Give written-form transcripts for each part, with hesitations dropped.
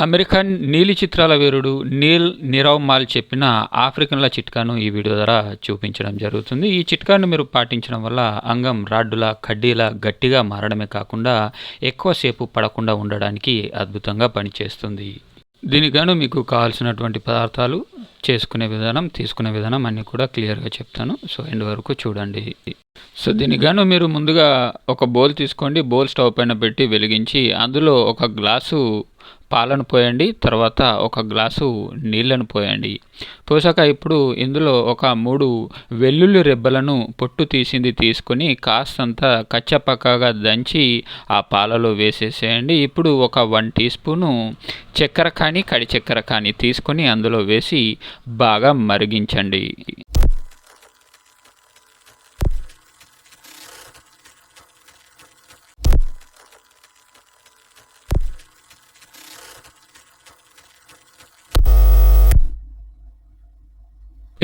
American నీలి చిత్రాల వీరుడు Neel Nirav mall చెప్పిన ఆఫ్రికన్ల చిట్కాను ఈ వీడియో ద్వారా చూపించడం జరుగుతుంది. ఈ చిట్కాను మీరు పాటించడం వల్ల అంగం రాడ్డులా కడ్డీలా గట్టిగా మారడమే కాకుండా ఎక్కువసేపు పడకుండా ఉండడానికి అద్భుతంగా పనిచేస్తుంది. దీనిగాను మీకు కావాల్సినటువంటి పదార్థాలు, చేసుకునే విధానం, తీసుకునే విధానం అన్నీ కూడా క్లియర్గా చెప్తాను. సో ఎండ్ వరకు చూడండి. సో దీనిగాను మీరు ముందుగా ఒక బౌల్ తీసుకోండి. బౌల్ స్టవ్ పైన పెట్టి వెలిగించి అందులో ఒక గ్లాసు పాలను పోయండి. తర్వాత ఒక గ్లాసు నీళ్లను పోయండి. పోసాక ఇప్పుడు ఇందులో ఒక 3 వెల్లుల్లి రెబ్బలను పొట్టు తీసింది తీసుకొని కాస్తంత కచ్చపక్కగా దంచి ఆ పాలలో వేసేసేయండి. ఇప్పుడు ఒక 1 టీ స్పూను చక్కెర కానీ కడి చక్కెర కానీ తీసుకొని అందులో వేసి బాగా మరిగించండి.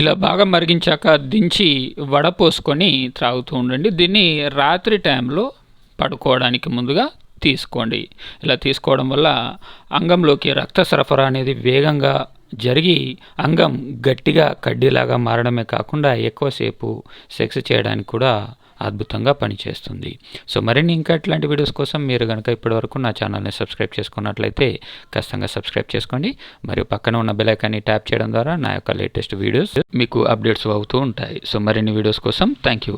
ఇలా బాగా మరిగించాక దించి వడపోసుకొని త్రాగుతూ ఉండండి. దీన్ని రాత్రి టైంలో పడుకోవడానికి ముందుగా తీసుకోండి. ఇలా తీసుకోవడం వల్ల అంగంలోకి రక్త సరఫరా అనేది వేగంగా జరిగి అంగం గట్టిగా కడ్డీలాగా మారడమే కాకుండా ఎక్కువసేపు సెక్స్ చేయడానికి కూడా అద్భుతంగా పనిచేస్తుంది. సో మరిన్ని ఇంకా ఇట్లాంటి వీడియోస్ కోసం మీరు కనుక ఇప్పటివరకు నా ఛానల్ని సబ్స్క్రైబ్ చేసుకున్నట్లయితే ఖచ్చితంగా సబ్స్క్రైబ్ చేసుకోండి. మరియు పక్కన ఉన్న బెల్ ఐకాన్ని ట్యాప్ చేయడం ద్వారా నా యొక్క లేటెస్ట్ వీడియోస్ మీకు అప్డేట్స్ అవుతూ ఉంటాయి. సో మరిన్ని వీడియోస్ కోసం థ్యాంక్ యూ.